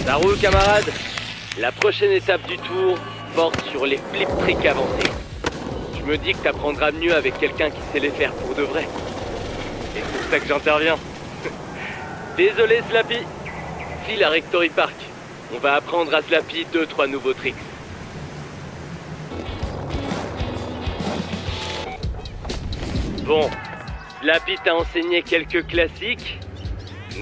Ça roule, camarade. La prochaine étape du tour porte sur les flip tricks avancés. Je me dis que t'apprendras mieux avec quelqu'un qui sait les faire pour de vrai. Et c'est pour ça que j'interviens. Désolé, Slappy. File à Rectory Park. On va apprendre à Slappy 2-3 nouveaux tricks. Bon, Slappy t'a enseigné quelques classiques,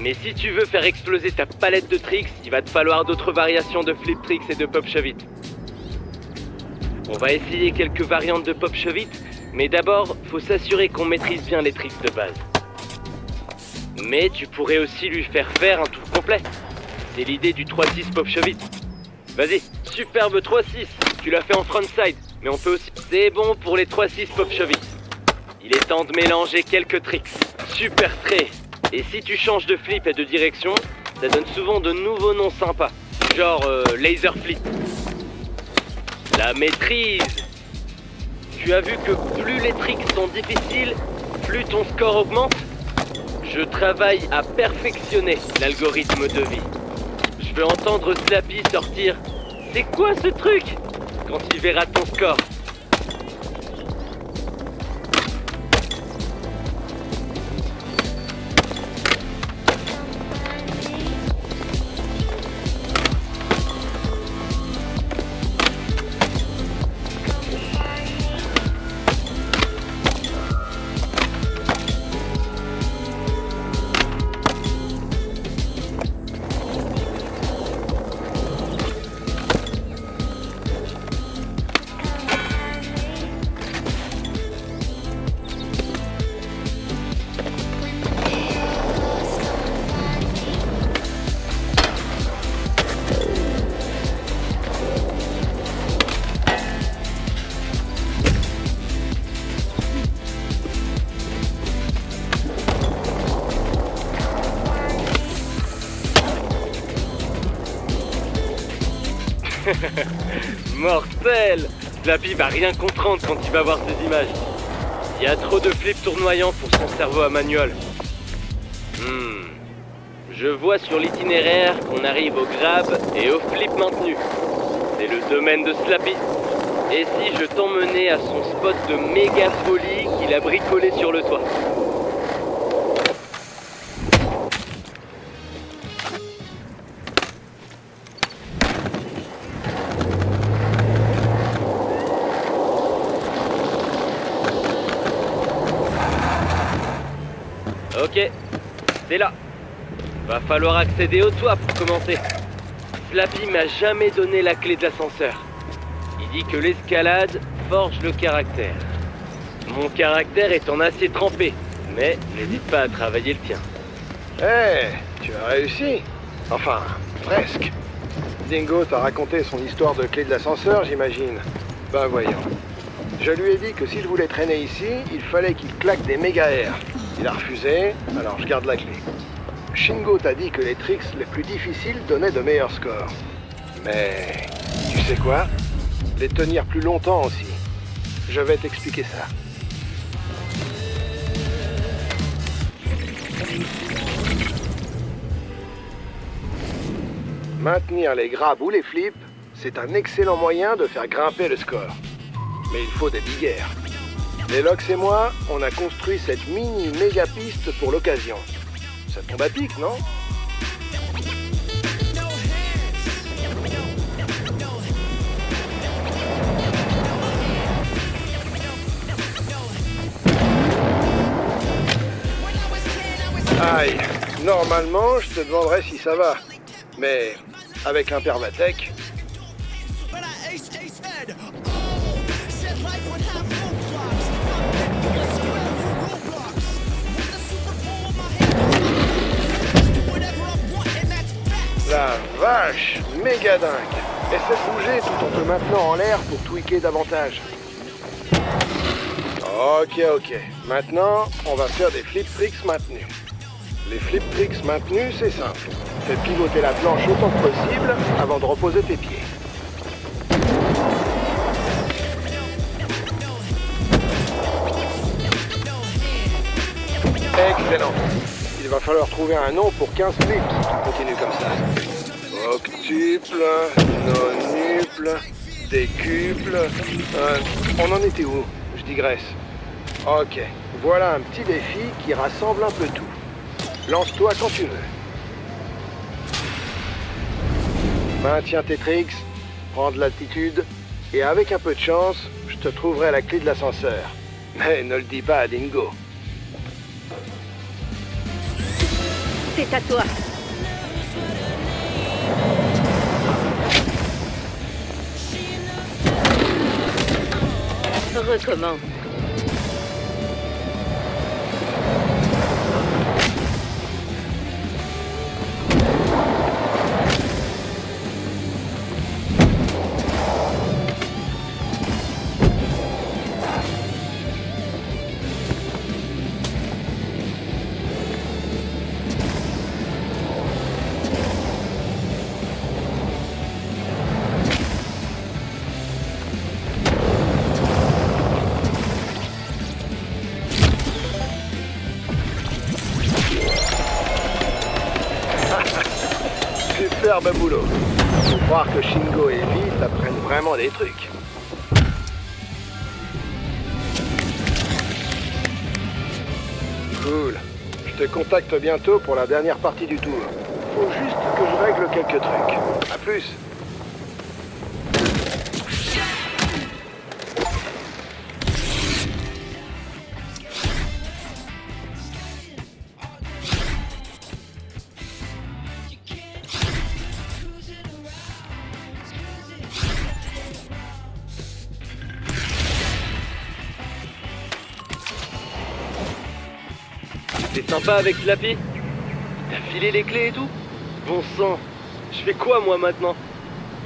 mais si tu veux faire exploser ta palette de tricks, il va te falloir d'autres variations de flip tricks et de pop shove it. On va essayer quelques variantes de pop shove it, mais d'abord, faut s'assurer qu'on maîtrise bien les tricks de base. Mais tu pourrais aussi lui faire faire un tour complet. C'est l'idée du 3-6 pop shove it. Vas-y, superbe 3-6, tu l'as fait en frontside, mais on peut aussi... C'est bon pour les 3-6 pop shove it. Il est temps de mélanger quelques tricks. Super trait. Et si tu changes de flip et de direction, ça donne souvent de nouveaux noms sympas. Genre laser flip. La maîtrise. Tu as vu que plus les tricks sont difficiles, plus ton score augmente. Je travaille à perfectionner l'algorithme de vie. Je veux entendre Slappy sortir « C'est quoi ce truc ?» quand il verra ton score. Mortel! Slappy va rien comprendre quand il va voir ces images. Il y a trop de flips tournoyants pour son cerveau à manuel. Je vois sur l'itinéraire qu'on arrive au grab et au flip maintenu. C'est le domaine de Slappy. Et si je t'emmenais à son spot de méga folie qu'il a bricolé sur le toit? Ok, c'est là. Va falloir accéder au toit pour commencer. Slappy m'a jamais donné la clé de l'ascenseur. Il dit que l'escalade forge le caractère. Mon caractère est en acier trempé, mais n'hésite pas à travailler le tien. Tu as réussi. Enfin, presque. Dingo t'a raconté son histoire de clé de l'ascenseur, j'imagine. Ben voyons. Je lui ai dit que si je voulais traîner ici, il fallait qu'il claque des méga-airs. Il a refusé, alors je garde la clé. Shingo t'a dit que les tricks les plus difficiles donnaient de meilleurs scores. Mais tu sais quoi? Les tenir plus longtemps aussi. Je vais t'expliquer ça. Maintenir les grabs ou les flips, c'est un excellent moyen de faire grimper le score. Mais il faut des biguerres. Les Lox et moi, on a construit cette mini méga piste pour l'occasion. Ça tombe à pic, non? Aïe, normalement, je te demanderais si ça va. Mais avec un Pervatec... La vache, méga dingue. Essaie de bouger tout en te maintenant en l'air pour tweaker davantage. Ok. Maintenant, on va faire des flip tricks maintenus. Les flip tricks maintenus, c'est simple. Fais pivoter la planche autant que possible avant de reposer tes pieds. Excellent. Il va falloir trouver un nom pour 15 flips si tu continues comme ça. octuple, nonuple, décuple... on en était où? Je digresse. Ok, voilà un petit défi qui rassemble un peu tout. Lance-toi quand tu veux. Maintiens tes tricks, prends de l'altitude, et avec un peu de chance, je te trouverai la clé de l'ascenseur. Mais ne le dis pas à Dingo. C'est à toi. Recommence. Superbe boulot. Faut croire que Shingo et Lee t'apprennent vraiment des trucs. Cool. Je te contacte bientôt pour la dernière partie du tour. Faut juste que je règle quelques trucs. À plus. T'es sympa avec Slappy? T'as filé les clés et tout? Bon sang, je fais quoi moi maintenant?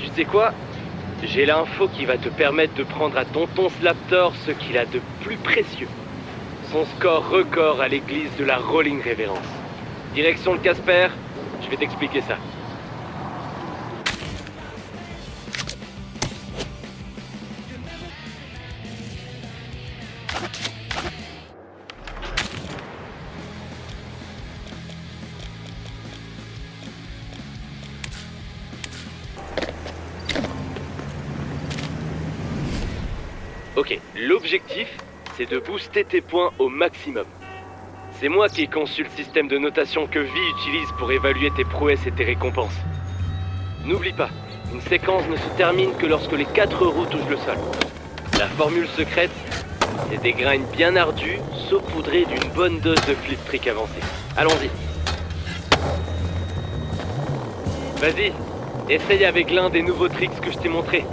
Tu sais quoi? J'ai l'info qui va te permettre de prendre à tonton Slaptor ce qu'il a de plus précieux. Son score record à l'église de la Rolling Révérence. Direction le Casper, je vais t'expliquer ça. Ok, l'objectif, c'est de booster tes points au maximum. C'est moi qui ai conçu le système de notation que Vi utilise pour évaluer tes prouesses et tes récompenses. N'oublie pas, une séquence ne se termine que lorsque les 4 roues touchent le sol. La formule secrète, c'est des grinds bien ardus, saupoudrés d'une bonne dose de flip trick avancé. Allons-y. Vas-y, essaye avec l'un des nouveaux tricks que je t'ai montré.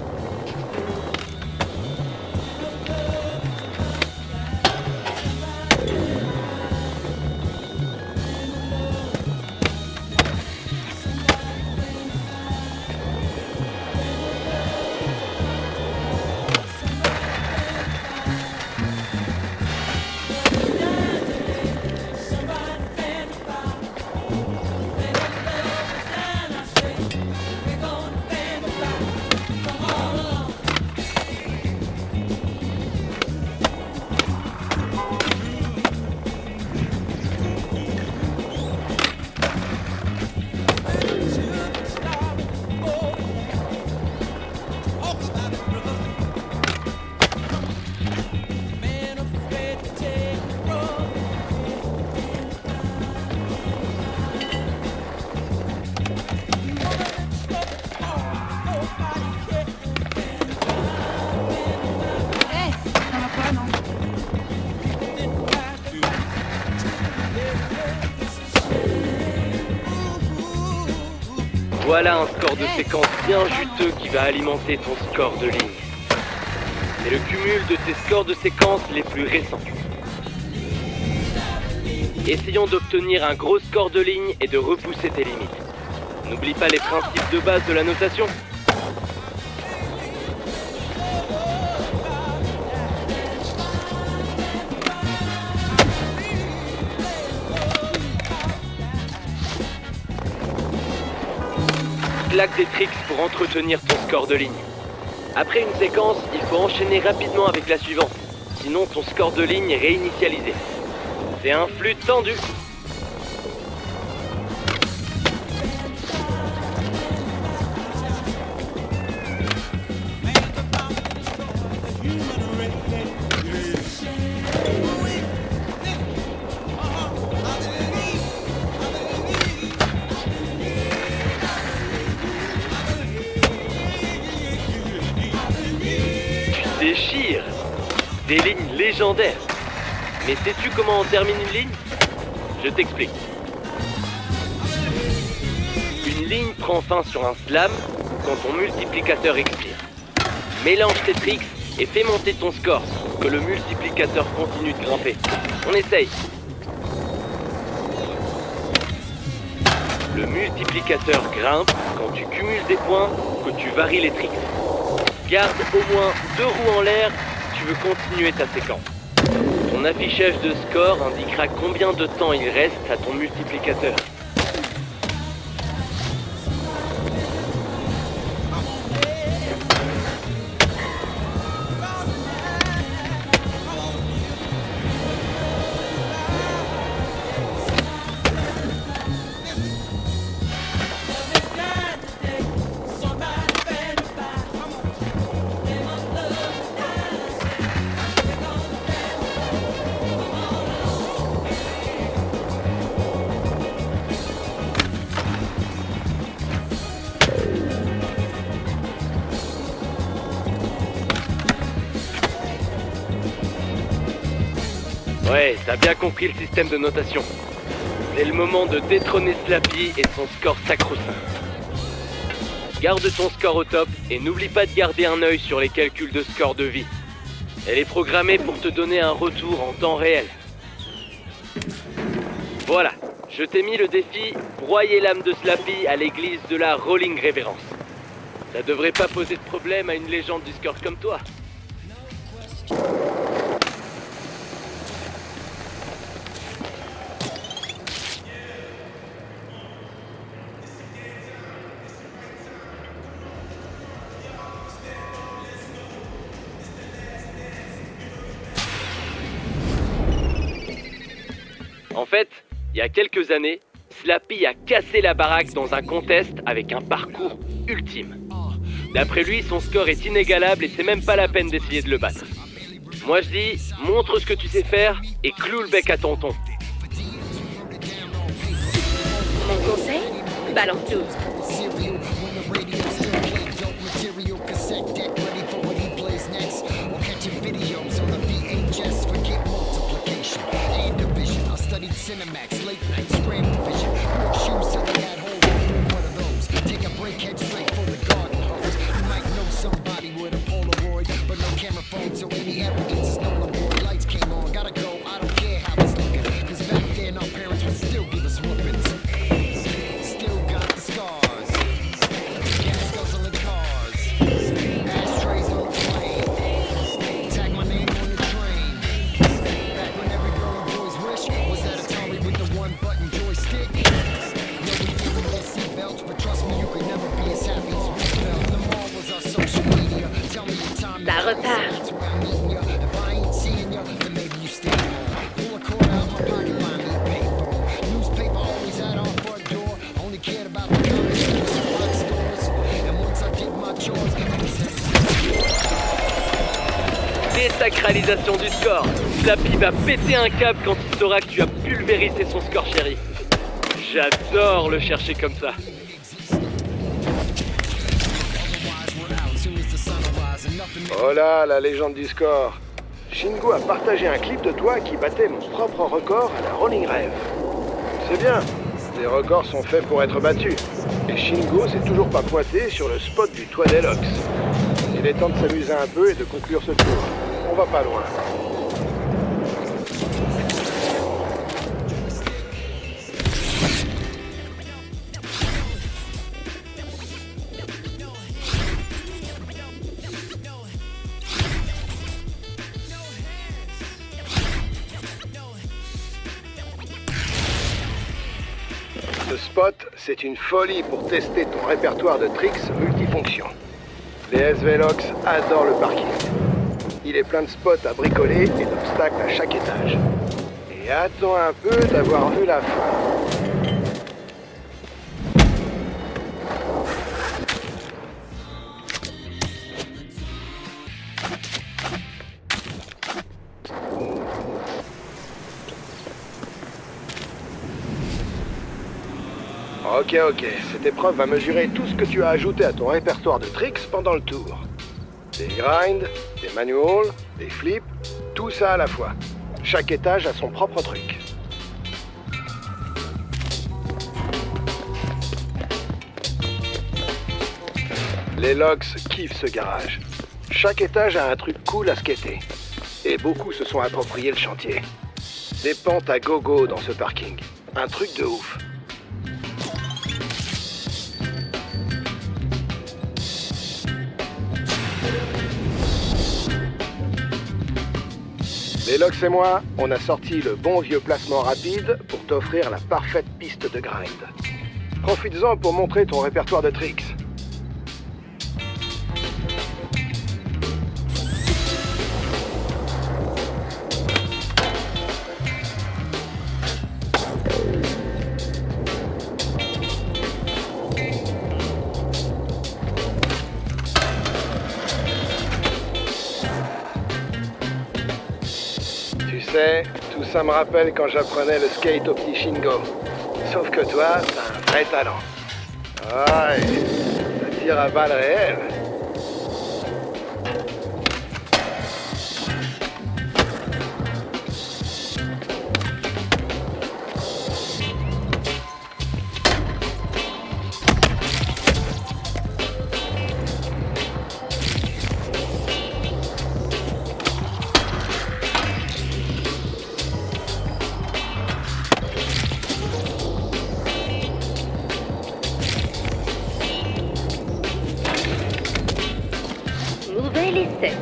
Voilà un score de séquence bien juteux qui va alimenter ton score de ligne. C'est le cumul de tes scores de séquence les plus récents. Essayons d'obtenir un gros score de ligne et de repousser tes limites. N'oublie pas les principes de base de la notation. Claque des tricks pour entretenir ton score de ligne. Après une séquence, il faut enchaîner rapidement avec la suivante. Sinon, ton score de ligne est réinitialisé. C'est un flux tendu. pire. Des lignes légendaires. Mais sais-tu comment on termine une ligne? Je t'explique. Une ligne prend fin sur un slam quand ton multiplicateur expire. Mélange tes tricks et fais monter ton score pour que le multiplicateur continue de grimper. On essaye. Le multiplicateur grimpe quand tu cumules des points, que tu varies les tricks. Garde au moins 2 roues en l'air si tu veux continuer ta séquence. Ton affichage de score indiquera combien de temps il reste à ton multiplicateur. Ouais, t'as bien compris le système de notation. C'est le moment de détrôner Slappy et son score sacro-saint. Garde ton score au top et n'oublie pas de garder un œil sur les calculs de score de vie. Elle est programmée pour te donner un retour en temps réel. Voilà, je t'ai mis le défi broyer l'âme de Slappy à l'église de la Rolling Révérence. Ça devrait pas poser de problème à une légende du score comme toi. En fait, il y a quelques années, Slappy a cassé la baraque dans un contest avec un parcours ultime. D'après lui, son score est inégalable et c'est même pas la peine d'essayer de le battre. Moi je dis, montre ce que tu sais faire et cloue le bec à tonton. Mon conseil? Balance tout. Cinemax, late night, scramble vision. Wore shoes till they had holes in one of those. Take a break, head straight for the garden hose. You might know somebody with a Polaroid, but no camera phone, so any evidence is null and void. Lights came on, gotta go, I don't care how it's looking. Cause back then our parents would still give us whoopings. Still got the scars. Gas guzzling cars. Ashtrays on the plane. Tag my name on the train. Back when every girl and boy's wish was that Atari with the one-button joystick. No, we didn't get seatbelts, but trust me, you could never be as happy as we felt. The mall was our social media. Tell me your time. Ça repart. That's where I'm meeting ya. If I ain't seeing ya, then maybe you stay home. Pull a cord out my pocket, buy me a payphone. Newspaper always at our front door. Only cared about the comics and the stores. And once I did my chores, I was headed. Désacralisation du score. Slappy va péter un câble quand il saura que tu as pulvérisé son score chéri. J'adore le chercher comme ça. Oh là, la légende du score. Shingo a partagé un clip de toi qui battait mon propre record à la Rolling Rave. C'est bien, les records sont faits pour être battus. Et Shingo s'est toujours pas pointé sur le spot du toit d'Elox. Il est temps de s'amuser un peu et de conclure ce tour. On va pas loin. Ce spot, c'est une folie pour tester ton répertoire de tricks multifonctions. Les SVLox adorent le parking. Il est plein de spots à bricoler et d'obstacles à chaque étage. Et attends un peu d'avoir vu la fin. Ok, cette épreuve va mesurer tout ce que tu as ajouté à ton répertoire de tricks pendant le tour. Des grinds, des manuals, des flips, tout ça à la fois. Chaque étage a son propre truc. Les Logs kiffent ce garage. Chaque étage a un truc cool à skater. Et beaucoup se sont appropriés le chantier. Des pentes à gogo dans ce parking. Un truc de ouf. Les Logs et moi, on a sorti le bon vieux placement rapide pour t'offrir la parfaite piste de grind. Profites-en pour montrer ton répertoire de tricks. Tu sais, tout ça me rappelle quand j'apprenais le skate au petit Shingo. Sauf que toi, t'as un vrai talent. Ouais, ça tire à balles réelles. Nouvel essai.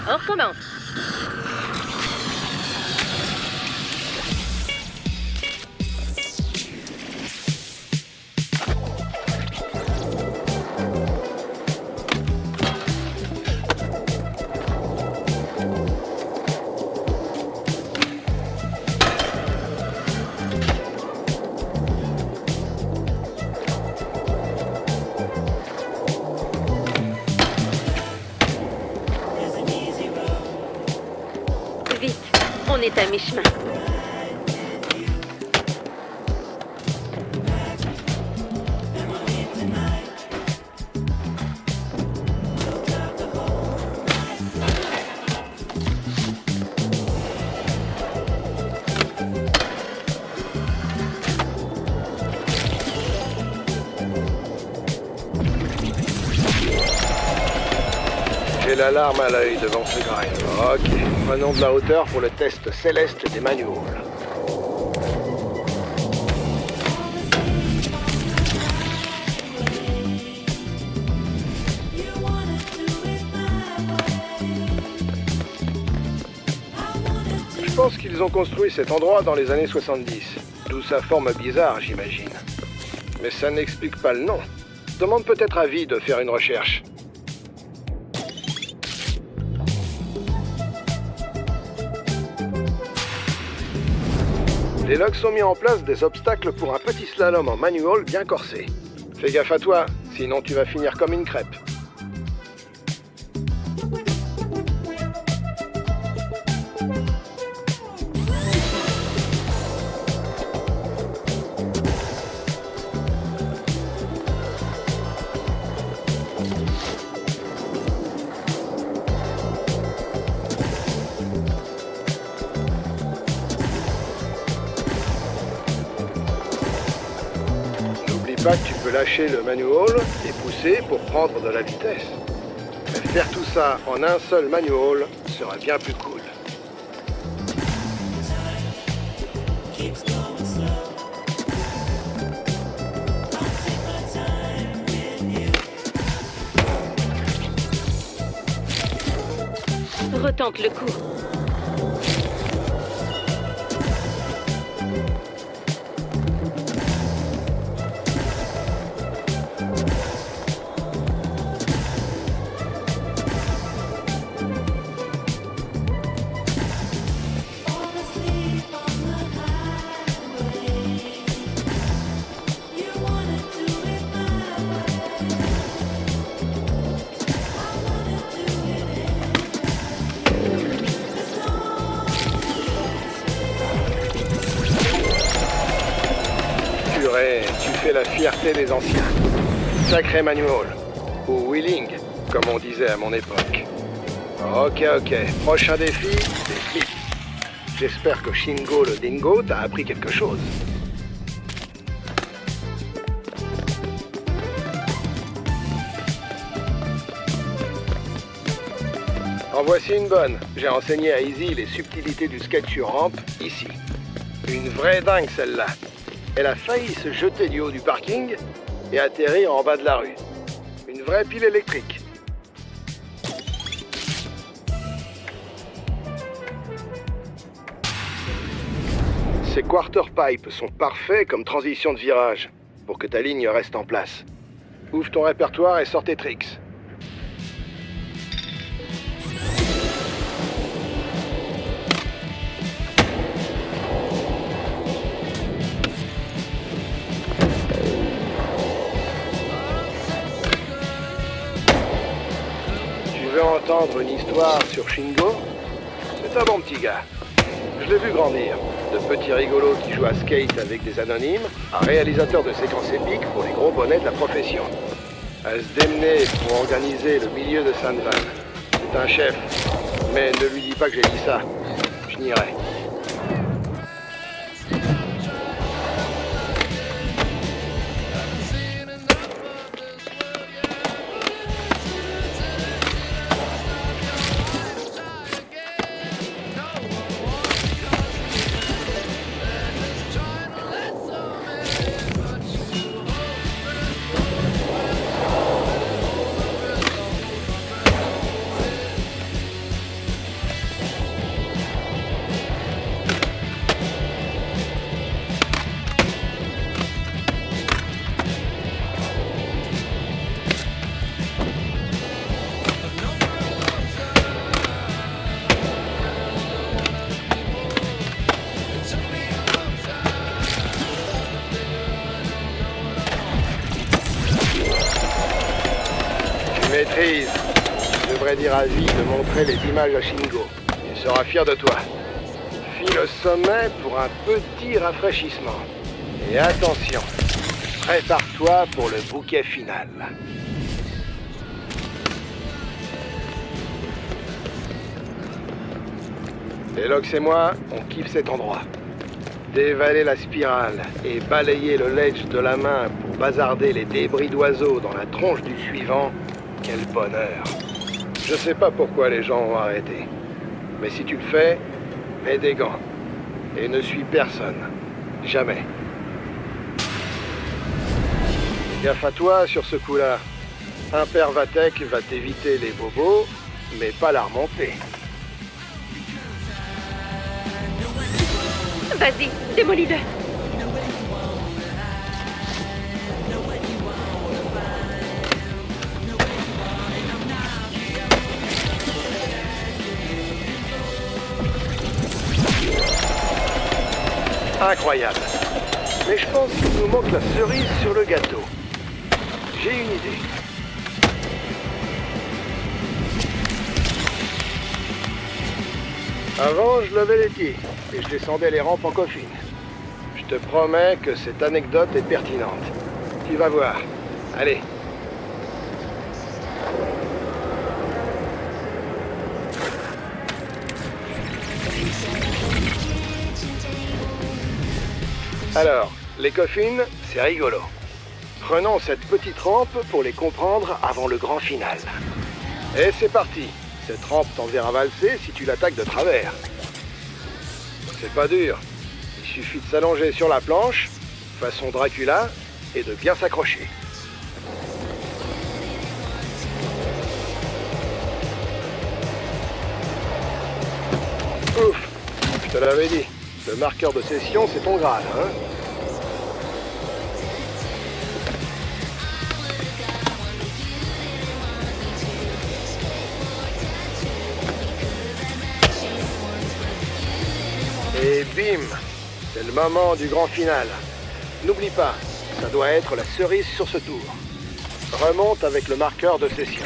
On recommence. Vite, on est à mi-chemin. J'ai l'alarme à l'œil devant ce grind. Ok, prenons de la hauteur pour le test céleste des manuals. Je pense qu'ils ont construit cet endroit dans les années 70, d'où sa forme bizarre, j'imagine. Mais ça n'explique pas le nom. Demande peut-être à Vi de faire une recherche. Les Logs ont mis en place des obstacles pour un petit slalom en manual bien corsé. Fais gaffe à toi, sinon tu vas finir comme une crêpe. Pas que tu peux lâcher le manual et pousser pour prendre de la vitesse. Mais faire tout ça en un seul manual sera bien plus cool. Retente le coup. Tu fais la fierté des anciens. Sacré Manuel. Ou Wheeling, comme on disait à mon époque. Ok. Prochain défi, des flics. J'espère que Shingo le Dingo t'a appris quelque chose. En voici une bonne. J'ai enseigné à Izzy les subtilités du skate sur rampe, ici. Une vraie dingue, celle-là. Elle a failli se jeter du haut du parking et atterrir en bas de la rue. Une vraie pile électrique. Ces quarter pipes sont parfaits comme transition de virage, pour que ta ligne reste en place. Ouvre ton répertoire et sors tes tricks. Tu veux entendre une histoire sur Shingo? C'est un bon petit gars. Je l'ai vu grandir. De petit rigolo qui joue à skate avec des anonymes, à réalisateur de séquences épiques pour les gros bonnets de la profession. À se démener pour organiser le milieu de Sainte-Vanne. C'est un chef. Mais ne lui dis pas que j'ai dit ça. Je nierai. Maîtrise. Je devrais dire à Zi de montrer les images à Shingo. Il sera fier de toi. File au sommet pour un petit rafraîchissement. Et attention, prépare-toi pour le bouquet final. Delox et moi, on kiffe cet endroit. Dévaler la spirale et balayer le ledge de la main pour bazarder les débris d'oiseaux dans la tronche du suivant, quel bonheur. Je sais pas pourquoi les gens ont arrêté. Mais si tu le fais, mets des gants. Et ne suis personne. Jamais. Gaffe à toi sur ce coup-là. Un père Vatek va t'éviter les bobos, mais pas la remontée. Vas-y, démolis-le. Incroyable. Mais je pense qu'il nous manque la cerise sur le gâteau. J'ai une idée. Avant, je levais les pieds et je descendais les rampes en coffine. Je te promets que cette anecdote est pertinente. Tu vas voir. Allez. Alors, les coffines, c'est rigolo. Prenons cette petite rampe pour les comprendre avant le grand final. Et c'est parti. Cette rampe t'en verra valser si tu l'attaques de travers. C'est pas dur. Il suffit de s'allonger sur la planche, façon Dracula, et de bien s'accrocher. te l'avais dit. Le marqueur de session, c'est ton Graal, hein? Et bim! C'est le moment du grand final. N'oublie pas, ça doit être la cerise sur ce tour. Remonte avec le marqueur de session.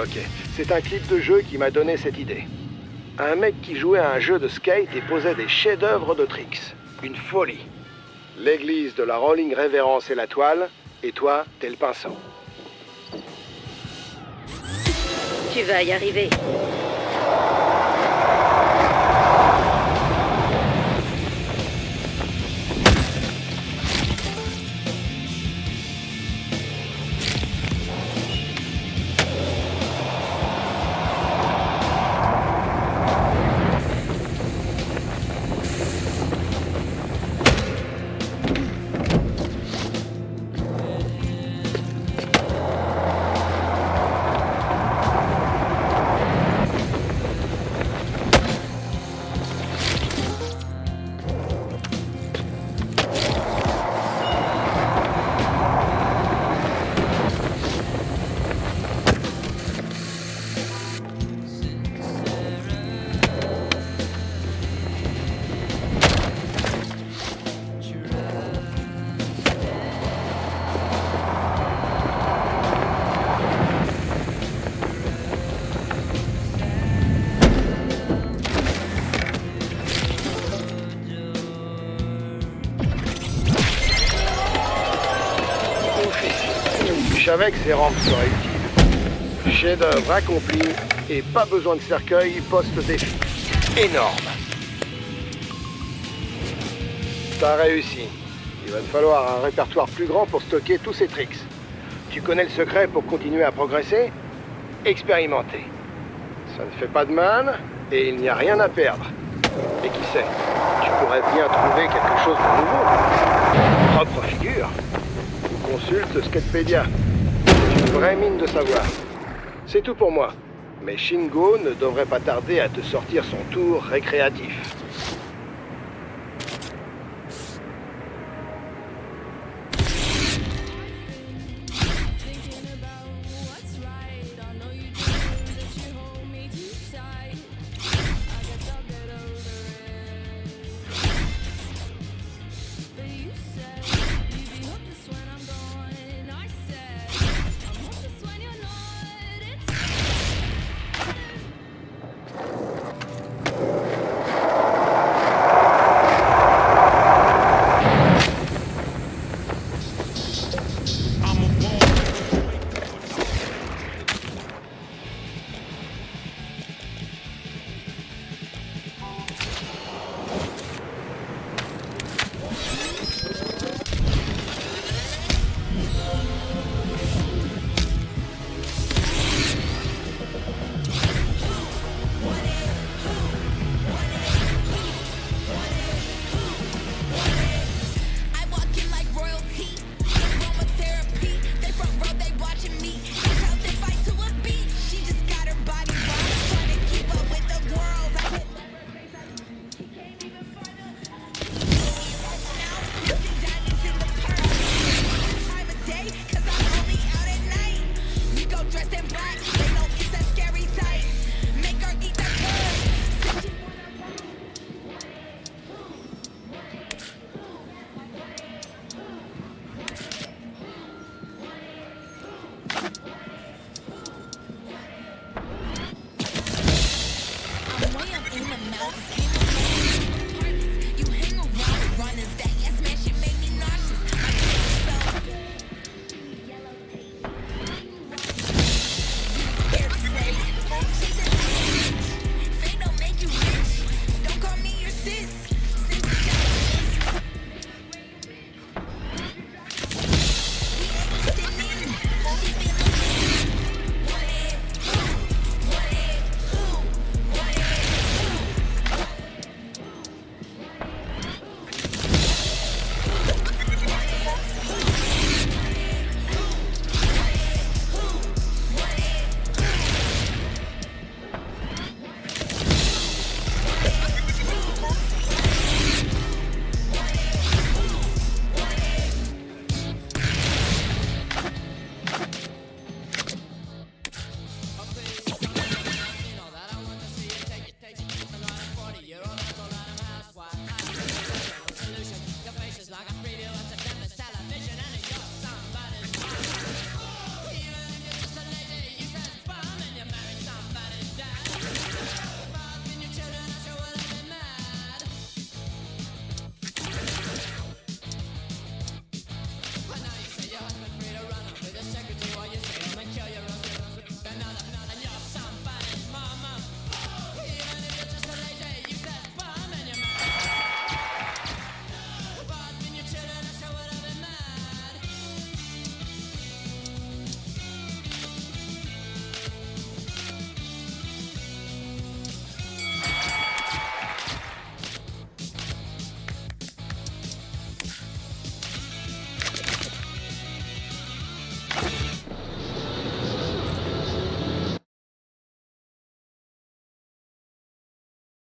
Ok. C'est un clip de jeu qui m'a donné cette idée. Un mec qui jouait à un jeu de skate et posait des chefs-d'œuvre de tricks. Une folie. L'église de la Rolling Révérence est la toile, et toi, t'es le pinceau. Tu vas y arriver. Je savais que ces rampes seraient utiles. Chef-d'œuvre accompli et pas besoin de cercueil post-défi. Énorme. T'as réussi. Il va te falloir un répertoire plus grand pour stocker tous ces tricks. Tu connais le secret pour continuer à progresser? Expérimenter. Ça ne fait pas de mal et il n'y a rien à perdre. Et qui sait, tu pourrais bien trouver quelque chose de nouveau. Propre figure. Consulte Skatepédia. C'est une vraie mine de savoir. C'est tout pour moi. Mais Shingo ne devrait pas tarder à te sortir son tour récréatif. I'm way up in the mountains.